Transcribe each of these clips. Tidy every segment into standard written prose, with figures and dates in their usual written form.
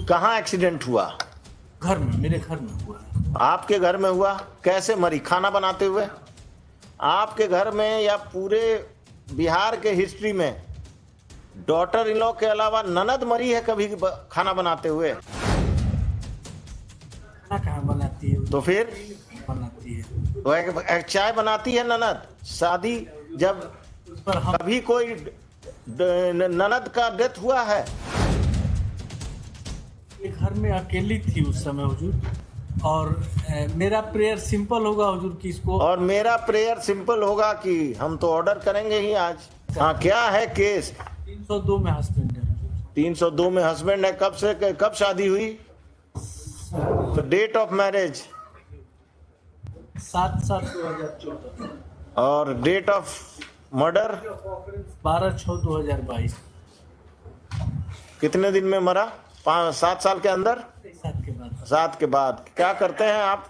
कहाँ एक्सीडेंट हुआ? घर में, मेरे घर में हुआ है। आपके घर में हुआ? कैसे मरी? खाना बनाते हुए? आपके घर में या पूरे बिहार के हिस्ट्री में डॉटर इन लॉ के अलावा ननद मरी है कभी खाना बनाते हुए? खाना कहाँ बनाती है? तो फिर बनाती है। वो एक चाय बनाती है ननद। शादी जब उस पर हम कभी कोई ननद का डेथ हुआ है? ये घर में अकेली थी उस समय हुजूर, और मेरा प्रेयर सिंपल होगा हुजूर कि इसको, और मेरा प्रेयर सिंपल होगा कि हम तो ऑर्डर करेंगे ही आज। हाँ, क्या है केस? 302 में हस्बैंड है हुजूर। 302 में हस्बैंड है। कब शादी हुई? तो डेट ऑफ मैरिज 7/7/2014, और डेट ऑफ मर्डर 12/6/2022। कितने दिन में मरा? 7 साल के अंदर? 7 के बाद 7 के बाद। क्या करते हैं आप?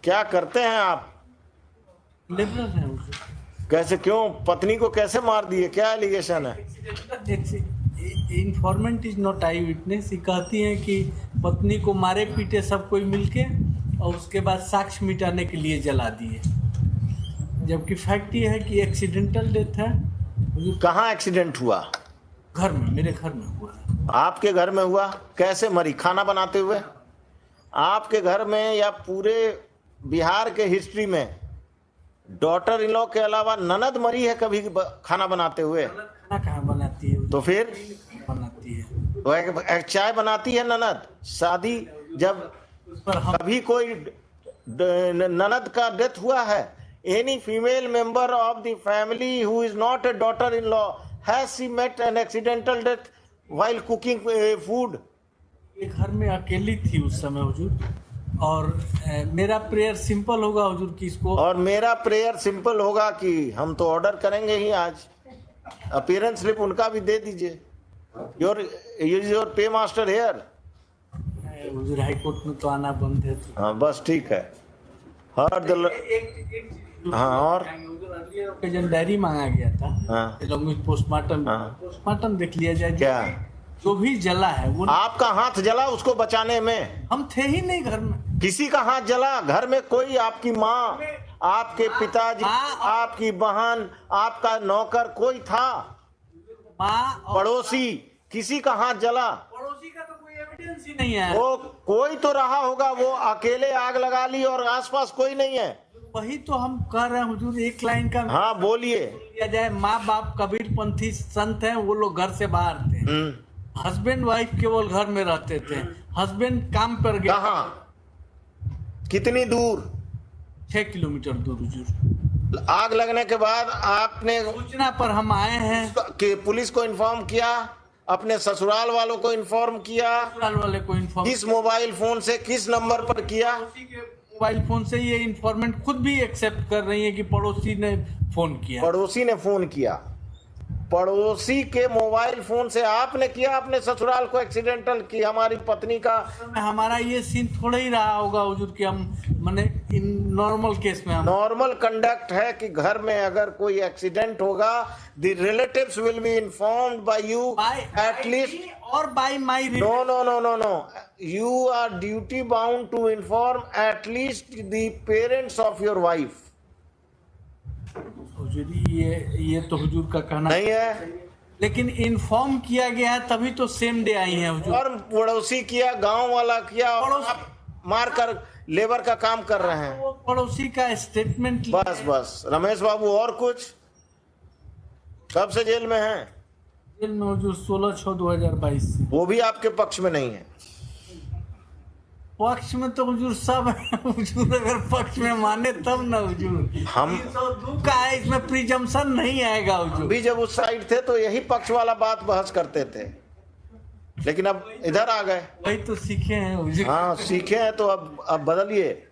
क्या करते हैं आप? लिबरल है हुजूर। कैसे, क्यों? पत्नी को कैसे मार दिए? क्या एलिगेशन है? Informant is not I witness. ये कहती हैं कि पत्नी को मारे पीटे सब कोई मिलके, और उसके बाद साक्ष्य मिटाने के लिए जला दिए, जबकि फैक्ट ये है कि एक्सीडेंटल डेथ है। कहाँ एक्सीडेंट हुआ? घर में, मेरे घर में हुआ है। आपके घर में हुआ? कैसे मरी? खाना बनाते हुए? आपके घर में या पूरे बिहार के हिस्ट्री में डॉटर इन लॉ के अलावा ननद मरी है कभी खाना बनाते हुए? खाना कहाँ बनाती है? तो फिर बनाती है। वो एक चाय बनाती है ननद। शादी जब उस पर हम कभी कोई ननद का डेथ हुआ है? Any female member of the family who is not a daughter in law has she met an accidental death while cooking food? ये घर में अकेली थी उस समय हुजूर, और मेरा प्रेयर सिंपल होगा हुजूर कि इसको, और मेरा प्रेयर सिंपल होगा कि हम तो ऑर्डर करेंगे ही आज। अपीयरेंस स्लिप उनका भी दे दीजिए। Your pay master here. हुजूर हाई कोर्ट में तो आना बंद है तो। हाँ, बस ठीक है। हर द हाँ, और जन डायरी मांगा गया था। हाँ, पोस्टमार्टम हाँ। पोस्टमार्टम देख लिया जाए। क्या जो भी जला है वो आपका हाथ जला उसको बचाने में? हम थे ही नहीं घर में। किसी का हाथ जला? घर में कोई, आपकी माँ, आपके पिताजी, आपकी बहन, आपका नौकर कोई था? माँ और पड़ोसी, किसी का हाथ जला? पड़ोसी का तो कोई एविडेंस ही नहीं है। वो कोई तो रहा होगा। वो अकेले आग लगा ली और आसपास कोई नहीं है? वही तो हम कह रहे हैं हुजूर, एक लाइन का हाँ, बोलिए। दिया जाए। माँ बाप कबीरपंथी संत हैं, वो लोग घर से बाहर थे। हस्बैंड वाइफ केवल घर में रहते थे। हस्बैंड काम पर गया। कहाँ? कितनी दूर? 6 किलोमीटर दूर हुजूर। आग लगने के बाद आपने सूचना पर हम आए हैं। कि पुलिस को इन्फॉर्म किया? अपने ससुराल वालों को इन्फॉर्म किया? ससुराल वाले को इन्फॉर्म, किस मोबाइल फोन से, किस नंबर पर किया? पड़ोसी के मोबाइल फोन से। ये इन्फॉर्मेंट खुद भी एक्सेप्ट कर रही है कि पड़ोसी ने फोन किया। पड़ोसी ने फोन किया। पड़ोसी के मोबाइल फोन से आपने किया अपने ससुराल को एक्सीडेंटल कि हमारी पत्नी का? हमारा ये सीन थोड़ा ही रहा होगा हुजूर कि हम माने इन नॉर्मल केस में हम नॉर्मल कंडक्ट है कि घर में अगर कोई एक्सीडेंट होगा, the relatives will be informed by you at least, और by my. No no no no no, you are duty bound to inform at least the parents of your wife. हुजूर ये तो हुजूर का कहना नहीं है? लेकिन इन्फॉर्म किया गया है तभी तो सेम डे आई है हुजूर। और पड़ोसी किया, गांव वाला किया, और आप मार कर लेबर का काम कर रहे हैं। वो पड़ोसी का स्टेटमेंट बस बस रमेश बाबू, और कुछ? कब से जेल में हैं? जेल में हुजूर 16/6/2022 से। वो भी आपके पक्ष में नहीं है? पक्ष में तो हुजूर सब है हुजूर, अगर पक्ष में माने तब ना हुजूर। हम 302 का है, इसमें प्रिजम्पशन नहीं आएगा हुजूर। भी जब उस साइड थे तो यही पक्ष वाला बात बहस करते थे, लेकिन अब इधर आ गए। वही तो सीखे हैं हुजूर। हाँ, सीखे हैं तो अब बदलिए।